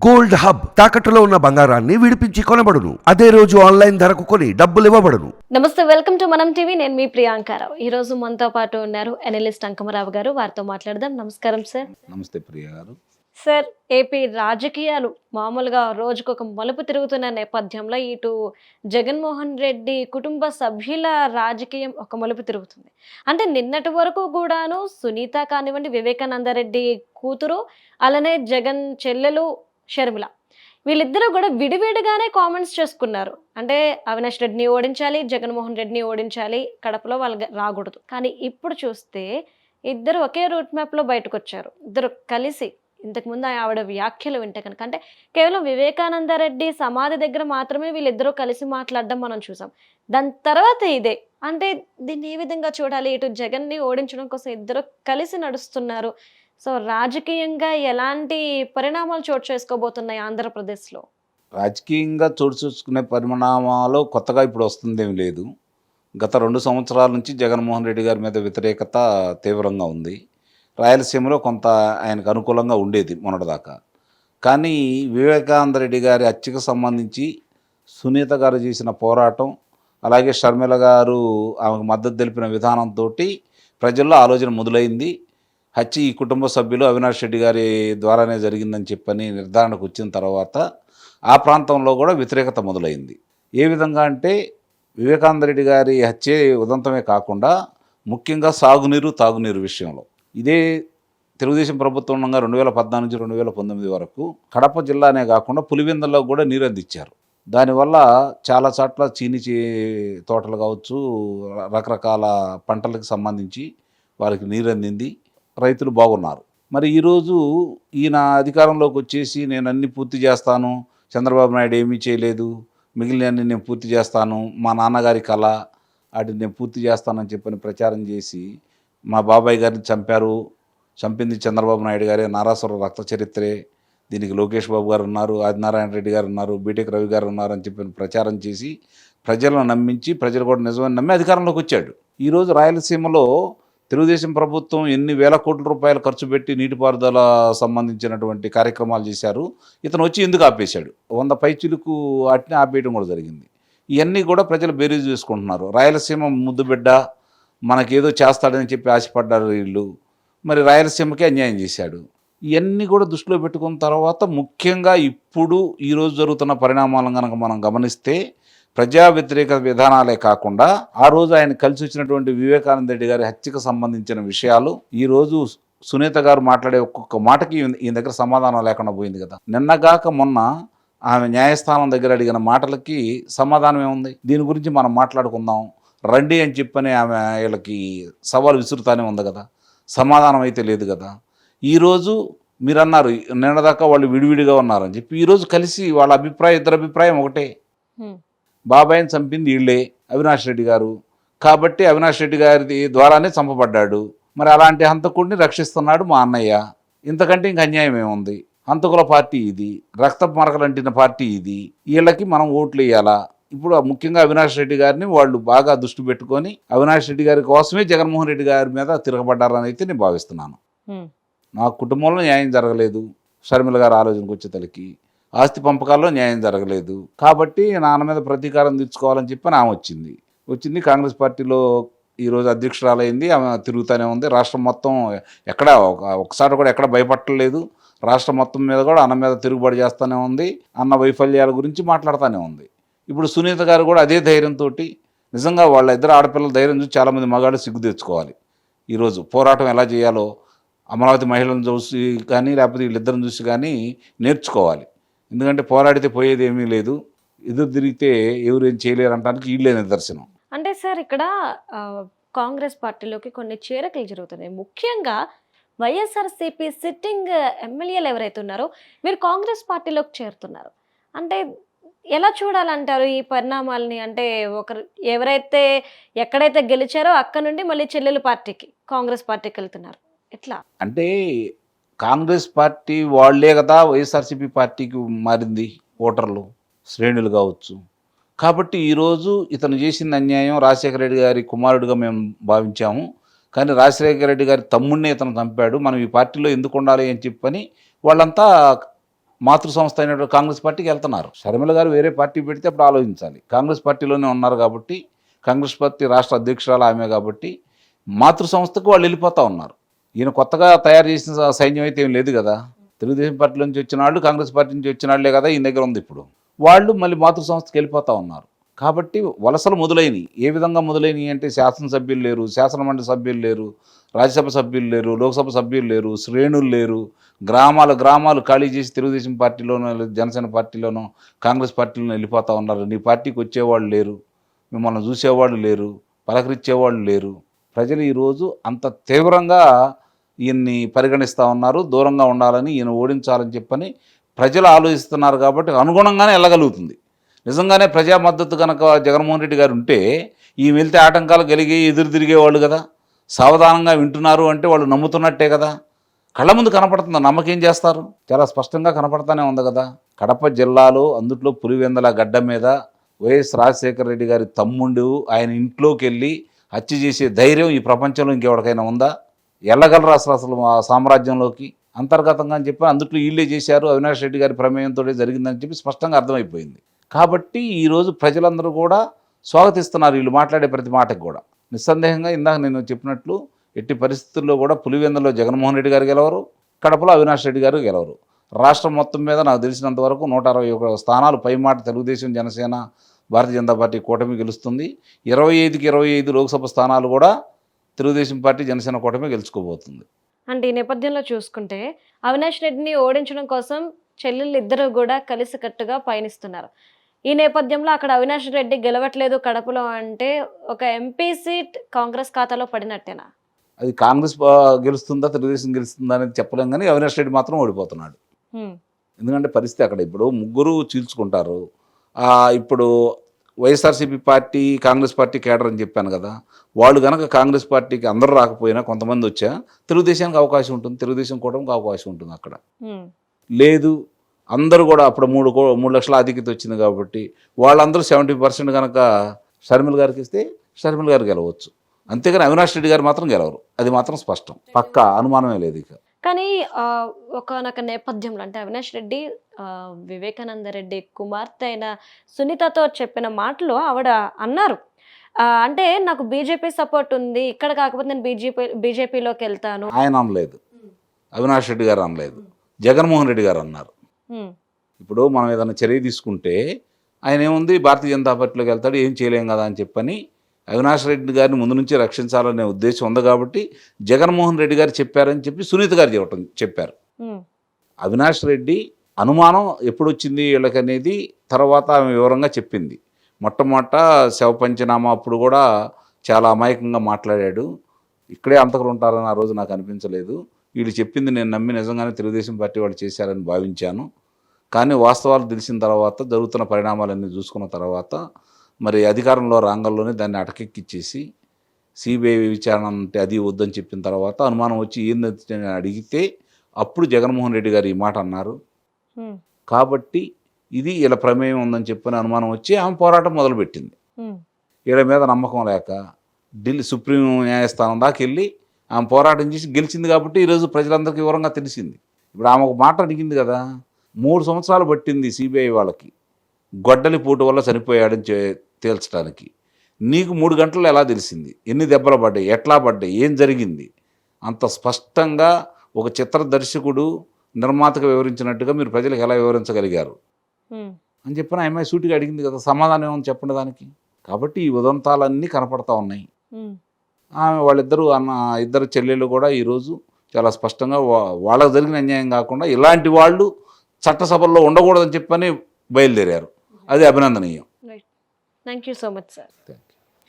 Gold hub తాకట్టులో ఉన్న బంగారాన్ని విడిపించి కొనబడును. అదే రోజు ఆన్లైన్ ధరకు కొని డబ్బులు ఇవ్వబడును. నమస్తే, వెల్కమ్ టు మనం టీవీ. నేను మీ ప్రియాంకారావు. ఈ రోజు మనతో పాటు ఉన్నారు ఎనలిస్ట్ అంకమరావు గారు. వారితో మాట్లాడదాం. నమస్కారం సార్. నమస్తే ప్రియ గారు. సార్, ఏపీ రాజకీయాలు మామూలుగా రోజుకొక మలుపు తిరుగుతున్న నేపథ్యంలో ఇటు జగన్మోహన్ రెడ్డి కుటుంబ సభ్యుల రాజకీయం ఒక మలుపు తిరుగుతుంది. అంటే నిన్నటి వరకు కూడాను సునీత కానివ్వండి, వివేకానందరెడ్డి కూతురు, అలానే జగన్ చెల్లెలు షర్మిల, వీళ్ళిద్దరూ కూడా విడివిడిగానే కామెంట్స్ చేసుకున్నారు. అంటే అవినాష్ రెడ్డిని ఓడించాలి, జగన్మోహన్ రెడ్డిని ఓడించాలి, కడపలో వాళ్ళు రాకూడదు. కానీ ఇప్పుడు చూస్తే ఇద్దరు ఒకే రూట్ మ్యాప్లో బయటకు వచ్చారు. ఇద్దరు కలిసి ఇంతకుముందు ఆవిడ వ్యాఖ్యలు వింటే కనుక, అంటే కేవలం వివేకానందరెడ్డి సమాధి దగ్గర మాత్రమే వీళ్ళిద్దరూ కలిసి మాట్లాడడం మనం చూసాం. దాని తర్వాత ఇదే, అంటే దీన్ని ఏ విధంగా చూడాలి? ఇటు జగన్ని ఓడించడం కోసం ఇద్దరు కలిసి నడుస్తున్నారు. సో రాజకీయంగా ఎలాంటి పరిణామాలు చోటు చేసుకోబోతున్నాయి ఆంధ్రప్రదేశ్లో? రాజకీయంగా చోటు చూసుకునే పరిణామాలు కొత్తగా ఇప్పుడు వస్తుందేమి లేదు. గత 2 సంవత్సరాల నుంచి జగన్మోహన్ రెడ్డి గారి మీద వ్యతిరేకత తీవ్రంగా ఉంది. రాయలసీమలో కొంత ఆయనకు అనుకూలంగా ఉండేది మొన్నటిదాకా. కానీ వివేకానంద రెడ్డి గారి హత్యకు సంబంధించి సునీత గారు చేసిన పోరాటం, అలాగే షర్మిల గారు ఆమెకు మద్దతు తెలిపిన విధానంతో ప్రజల్లో ఆలోచన మొదలైంది. హత్య ఈ కుటుంబ సభ్యులు అవినాష్ రెడ్డి గారి ద్వారానే జరిగిందని చెప్పని నిర్ధారణకు వచ్చిన తర్వాత ఆ ప్రాంతంలో కూడా వ్యతిరేకత మొదలైంది. ఏ విధంగా అంటే వివేకానంద రెడ్డి గారి హత్య ఉదంతమే కాకుండా ముఖ్యంగా సాగునీరు, తాగునీరు విషయంలో ఇదే తెలుగుదేశం ప్రభుత్వం ఉండగా 2014 నుంచి 2019 వరకు కడప జిల్లానే కాకుండా పులివెందుల్లో కూడా నీరు అందించారు. దానివల్ల చాలా చోట్ల చీని తోటలు కావచ్చు, రకరకాల పంటలకు సంబంధించి వారికి నీరు అందింది, రైతులు బాగున్నారు. మరి ఈరోజు ఈయన అధికారంలోకి వచ్చేసి నేను అన్ని పూర్తి చేస్తాను, చంద్రబాబు నాయుడు ఏమీ చేయలేదు, మిగిలినన్ని నేను పూర్తి చేస్తాను, మా నాన్నగారి కళ వాటిని నేను పూర్తి చేస్తానని చెప్పని ప్రచారం చేసి మా బాబాయ్ గారిని చంపింది చంద్రబాబు నాయుడు గారే, నారాసుర రక్త చరిత్రే, దీనికి లోకేష్ బాబు గారు ఉన్నారు, ఆదినారాయణ రెడ్డి గారు ఉన్నారు, బీటెక్ రవి గారు ఉన్నారు అని చెప్పి ప్రచారం చేసి ప్రజలను నమ్మించి ప్రజలు కూడా నిజమని నమ్మి అధికారంలోకి వచ్చాడు. ఈరోజు రాయలసీమలో తెలుగుదేశం ప్రభుత్వం ఎన్ని వేల కోట్ల రూపాయలు ఖర్చు పెట్టి నీటిపారుదల సంబంధించినటువంటి కార్యక్రమాలు చేశారు. ఇతను వచ్చి ఎందుకు ఆపేశాడు? 100 పైచిలుకు వాటిని ఆపేయడం కూడా జరిగింది. ఇవన్నీ కూడా ప్రజలు బేరీజు చేసుకుంటున్నారు. రాయలసీమ ముద్దుబిడ్డ మనకేదో చేస్తాడని చెప్పి ఆశపడ్డారు వీళ్ళు, మరి రాయలసీమకే అన్యాయం చేశాడు. ఇవన్నీ కూడా దృష్టిలో పెట్టుకున్న తర్వాత ముఖ్యంగా ఇప్పుడు ఈరోజు జరుగుతున్న పరిణామాలను కనుక మనం గమనిస్తే ప్రజా వ్యతిరేక విధానాలే కాకుండా ఆ రోజు ఆయన కలిసి వచ్చినటువంటి వివేకానంద రెడ్డి గారి హత్యకు సంబంధించిన విషయాలు, ఈరోజు సునీత గారు మాట్లాడే ఒక్కొక్క మాటకి ఈయన దగ్గర సమాధానం లేకుండా పోయింది కదా. నిన్నగాక మొన్న ఆమె న్యాయస్థానం దగ్గర అడిగిన మాటలకి సమాధానం ఏముంది? దీని గురించి మనం మాట్లాడుకుందాం రండి అని చెప్పని ఆమె వీళ్ళకి సవాల్ విసురుతానే ఉంది కదా. సమాధానం అయితే లేదు కదా. ఈరోజు మీరు అన్నారు నిన్నదాకా వాళ్ళు విడివిడిగా ఉన్నారని చెప్పి, ఈరోజు కలిసి వాళ్ళ అభిప్రాయం, ఇద్దరు అభిప్రాయం ఒకటే. బాబాయిని చంపింది వీళ్ళే, అవినాష్ రెడ్డి గారు, కాబట్టి అవినాష్ రెడ్డి గారి ద్వారానే చంపబడ్డాడు. మరి అలాంటి హంతకుడిని రక్షిస్తున్నాడు మా అన్నయ్య. ఇంతకంటే ఇంక అన్యాయం ఏముంది? హంతకుల పార్టీ ఇది, రక్త మరకలంటిన పార్టీ ఇది, వీళ్ళకి మనం ఓట్లు వేయాలా? ఇప్పుడు ముఖ్యంగా అవినాష్ రెడ్డి గారిని వాళ్ళు బాగా దృష్టి పెట్టుకొని అవినాష్ రెడ్డి గారి కోసమే జగన్మోహన్ రెడ్డి గారి మీద తిరగబడ్డారని అయితే నేను భావిస్తున్నాను. నా కుటుంబంలో న్యాయం జరగలేదు, షర్మిల గారు ఆలోచనకు వచ్చేతలకి ఆస్తి పంపకాల్లో న్యాయం జరగలేదు, కాబట్టి నాన్న మీద ప్రతీకారం తీర్చుకోవాలని చెప్పి ఆమె వచ్చింది కాంగ్రెస్ పార్టీలో ఈరోజు అధ్యక్షురాలైంది. ఆమె తిరుగుతూనే ఉంది. రాష్ట్రం మొత్తం ఎక్కడ ఒకసారి కూడా ఎక్కడ భయపడలేదు. రాష్ట్రం మొత్తం మీద కూడా అన్న మీద తిరుగుబాటు చేస్తూనే ఉంది, అన్న వైఫల్యాల గురించి మాట్లాడుతూనే ఉంది. ఇప్పుడు సునీత గారు కూడా అదే ధైర్యంతో, నిజంగా వాళ్ళ ఇద్దరు ఆడపిల్లల ధైర్యం చూసి చాలామంది మగాళ్ళు సిగ్గు తెచ్చుకోవాలి. ఈరోజు పోరాటం ఎలా చేయాలో అమరావతి మహిళలను చూసి కానీ లేకపోతే వీళ్ళిద్దరిని చూసి కానీ నేర్చుకోవాలి. ఎందుకంటే పోరాడితే పోయేది ఏమీ లేదు, ఎదురు తిరిగితే ఎవరు ఏం చేయలేరు అనడానికి వీళ్ళే నిదర్శనం. అంటే సార్, ఇక్కడ కాంగ్రెస్ పార్టీలోకి కొన్ని చేరికలు జరుగుతున్నాయి. ముఖ్యంగా వైఎస్ఆర్సీపీ సిట్టింగ్ ఎమ్మెల్యేలు ఎవరైతే ఉన్నారో మీరు కాంగ్రెస్ పార్టీలోకి చేరుతున్నారు. అంటే ఎలా చూడాలంటారు ఈ పరిణామాలని? అంటే ఎవరైతే ఎక్కడైతే గెలిచారో అక్కడ నుండి మళ్ళీ చెల్లెలు పార్టీకి, కాంగ్రెస్ పార్టీకి వెళ్తున్నారు. ఎట్లా అంటే కాంగ్రెస్ పార్టీ వాళ్లే కదా వైఎస్ఆర్సీపీ పార్టీకి మారింది, ఓటర్లు శ్రేణులు కావచ్చు. కాబట్టి ఈరోజు ఇతను చేసిన అన్యాయం రాజశేఖర రెడ్డి గారి కుమారుడిగా మేము భావించాము, కానీ రాజశేఖర రెడ్డి గారి తమ్ముడిని ఇతను చంపాడు, మనం ఈ పార్టీలో ఎందుకు ఉండాలి అని చెప్పని వాళ్ళంతా మాతృ సంస్థ అయినటువంటి కాంగ్రెస్ పార్టీకి వెళ్తున్నారు. షర్మిల గారు వేరే పార్టీ పెడితే అప్పుడు ఆలోచించాలి. కాంగ్రెస్ పార్టీలోనే ఉన్నారు కాబట్టి, కాంగ్రెస్ పార్టీ రాష్ట్ర అధ్యక్షురాలు ఆమె కాబట్టి మాతృ సంస్థకు వాళ్ళు వెళ్ళిపోతూ ఉన్నారు. ఈయన కొత్తగా తయారు చేసిన సైన్యం అయితే ఏం లేదు కదా. తెలుగుదేశం పార్టీ నుంచి వచ్చిన వాళ్ళు, కాంగ్రెస్ పార్టీ నుంచి వచ్చిన వాళ్ళే కదా ఈయన దగ్గర ఉంది. ఇప్పుడు వాళ్ళు మళ్ళీ మాతృ సంస్థకి వెళ్ళిపోతూ ఉన్నారు. కాబట్టి వలసలు మొదలైనవి. ఏ విధంగా మొదలైనవి అంటే శాసనసభ్యులు లేరు, శాసనమండలి సభ్యులు లేరు, రాజ్యసభ సభ్యులు లేరు, లోక్సభ సభ్యులు లేరు, శ్రేణులు లేరు. గ్రామాలు ఖాళీ చేసి తెలుగుదేశం పార్టీలోనో, జనసేన పార్టీలోనో, కాంగ్రెస్ పార్టీలోనో వెళ్ళిపోతూ ఉన్నారు. నీ పార్టీకి వచ్చేవాళ్ళు లేరు, మిమ్మల్ని చూసేవాళ్ళు లేరు, పలకరించేవాళ్ళు లేరు. ప్రజలు ఈరోజు అంత తీవ్రంగా ఈయన్ని పరిగణిస్తూ ఉన్నారు. దూరంగా ఉండాలని, ఈయన ఓడించాలని చెప్పని ప్రజలు ఆలోచిస్తున్నారు. కాబట్టి అనుగుణంగానే వెళ్ళగలుగుతుంది. నిజంగానే ప్రజా మద్దతు కనుక జగన్మోహన్ రెడ్డి గారు ఉంటే ఈ వెళ్తే ఆటంకాలు కలిగి ఎదురు తిరిగేవాళ్ళు కదా. సావధానంగా వింటున్నారు అంటే వాళ్ళు నమ్ముతున్నట్టే కదా. కళ్ళ ముందు కనపడుతుంది, నమ్మకేం చేస్తారు? చాలా స్పష్టంగా కనపడతానే ఉంది కదా. కడప జిల్లాలో అందుట్లో పులివెందల గడ్డ మీద వైఎస్ రాజశేఖర రెడ్డి గారి తమ్ముడు ఆయన ఇంట్లోకి వెళ్ళి హత్య చేసే ధైర్యం ఈ ప్రపంచంలో ఇంకెవరికైనా ఉందా? వెళ్ళగలరు అసలు ఆ సామ్రాజ్యంలోకి అంతర్గతంగా అని చెప్పి అందుట్లో వీళ్ళే చేశారు, అవినాష్ రెడ్డి గారి ప్రమేయంతో జరిగిందని చెప్పి స్పష్టంగా అర్థమైపోయింది. కాబట్టి ఈరోజు ప్రజలందరూ కూడా స్వాగతిస్తున్నారు వీళ్ళు మాట్లాడే ప్రతి మాటకు కూడా. నిస్సందేహంగా ఇందాక నేను చెప్పినట్లు ఎట్టి పరిస్థితుల్లో కూడా పులివెందులో జగన్మోహన్ రెడ్డి గారు గెలవరు, కడపలో అవినాష్ రెడ్డి గారు గెలవరు. రాష్ట్రం మొత్తం మీద నాకు తెలిసినంత వరకు 161 స్థానాలు పైమాట తెలుగుదేశం, జనసేన, భారతీయ జనతా పార్టీ కూటమి గెలుస్తుంది. 25కి 25 లోక్సభ స్థానాలు కూడా తెలుగుదేశం పార్టీ, జనసేన కూటమి గెలుచుకోబోతుంది. అంటే ఈ నేపథ్యంలో చూసుకుంటే అవినాష్ రెడ్డిని ఓడించడం కోసం చెల్లెళ్ళు ఇద్దరు కూడా కలిసికట్టుగా పయనిస్తున్నారు. ఈ నేపథ్యంలో అక్కడ అవినాష్ రెడ్డి గెలవట్లేదు కడపలో అంటే ఒక ఎంపీ సీట్ కాంగ్రెస్ ఖాతాలో పడినట్టేనా? అది కాంగ్రెస్ గెలుస్తుందా, తెలుగుదేశం గెలుస్తుందా అనేది చెప్పలేం. కానీ అవినాష్ రెడ్డి మాత్రం ఓడిపోతున్నాడు. ఎందుకంటే పరిస్థితి అక్కడ ఇప్పుడు ముగ్గురు చీల్చుకుంటారు. ఇప్పుడు YSRCP party, Congress party cadre అని చెప్పాను కదా. వాళ్ళు కనుక కాంగ్రెస్ పార్టీకి అందరూ రాకపోయినా కొంతమంది వచ్చా తెలుగుదేశానికి అవకాశం ఉంటుంది, తెలుగుదేశం కూటమికి అవకాశం ఉంటుంది. అక్కడ లేదు, అందరూ కూడా అప్పుడు 3 లక్షల ఆధిక్యత వచ్చింది కాబట్టి వాళ్ళందరూ 70% కనుక షర్మిల గారికి ఇస్తే షర్మిల గారు గెలవచ్చు. అంతేగాని అవినాష్ రెడ్డి గారు మాత్రం గెలవరు, అది మాత్రం స్పష్టం, పక్కా అనుమానమే లేదు. ఇక కానీ ఒకనొక నేపథ్యంలో అంటే అవినాష్ రెడ్డి వివేకానంద రెడ్డి కుమార్తె అయిన సునీతతో చెప్పిన మాటలో ఆవిడ అన్నారు, అంటే నాకు బీజేపీ సపోర్ట్ ఉంది, ఇక్కడ కాకపోతే నేను బీజేపీలోకి వెళ్తాను. ఆయన అనలేదు, అవినాష్ రెడ్డి గారు అనలేదు, జగన్మోహన్ రెడ్డి గారు అన్నారు. ఇప్పుడు మనం ఏదైనా చర్య తీసుకుంటే ఆయన ఏముంది, భారతీయ జనతా పార్టీలోకి వెళ్తాడు, ఏం చేయలేం కదా అని చెప్పని అవినాష్ రెడ్డి గారిని ముందు నుంచి రక్షించాలనే ఉద్దేశం ఉంది కాబట్టి జగన్మోహన్ రెడ్డి గారు చెప్పారని చెప్పి సునీత గారు చెప్పారు. అవినాష్ రెడ్డి అనుమానం ఎప్పుడు వచ్చింది వీళ్ళకనేది తర్వాత ఆమె వివరంగా చెప్పింది. మొట్టమొదట శవ పంచనామా అప్పుడు కూడా చాలా అమాయకంగా మాట్లాడాడు, ఇక్కడే అంతకులు ఉంటారని ఆ రోజు నాకు అనిపించలేదు, వీళ్ళు చెప్పింది నేను నమ్మి నిజంగానే తెలుగుదేశం పార్టీ వాళ్ళు చేశారని భావించాను. కానీ వాస్తవాలు తెలిసిన తర్వాత, జరుగుతున్న పరిణామాలన్నీ చూసుకున్న తర్వాత మరి అధికారంలో రాంగంలోనే దాన్ని అటకెక్కిచ్చేసి సిబిఐ విచారణ అంటే అది వద్దని చెప్పిన తర్వాత అనుమానం వచ్చి ఏందని అడిగితే అప్పుడు జగన్మోహన్ రెడ్డి గారు ఈ మాట అన్నారు. కాబట్టి ఇది ఇలా ప్రమేయం ఉందని చెప్పని అనుమానం వచ్చి ఆమె పోరాటం మొదలుపెట్టింది. వీళ్ళ మీద నమ్మకం లేక ఢిల్లీ సుప్రీం న్యాయస్థానం దాకా వెళ్ళి ఆమె పోరాటం చేసి గెలిచింది. కాబట్టి ఈరోజు ప్రజలందరికీ వివరంగా తెలిసింది. ఇప్పుడు ఆమె ఒక మాట అడిగింది కదా, 3 సంవత్సరాలు పట్టింది సిబిఐ వాళ్ళకి గొడ్డలి పోటు వల్ల చనిపోయాడని తేల్చడానికి. నీకు 3 గంటల్లో ఎలా తెలిసింది? ఎన్ని దెబ్బలు పడ్డాయి, ఎట్లా పడ్డాయి, ఏం జరిగింది? అంత స్పష్టంగా ఒక చిత్ర దర్శకుడు, నిర్మాతగా వివరించినట్టుగా మీరు ప్రజలకు ఎలా వివరించగలిగారు అని చెప్పిన అమ్మాయి సూటిగా అడిగింది కదా. సమాధానం ఏమని చెప్పండి దానికి. కాబట్టి ఈ ఉదంతాలన్నీ కనపడతా ఉన్నాయి. ఆమె ఇద్దరు చెల్లెళ్ళు కూడా ఈరోజు చాలా స్పష్టంగా వాళ్ళకు జరిగిన అన్యాయం కాకుండా ఇలాంటి వాళ్ళు చట్టసభల్లో ఉండకూడదని చెప్పని బయలుదేరారు. అది అభినందనీయం. Thank you so much sir.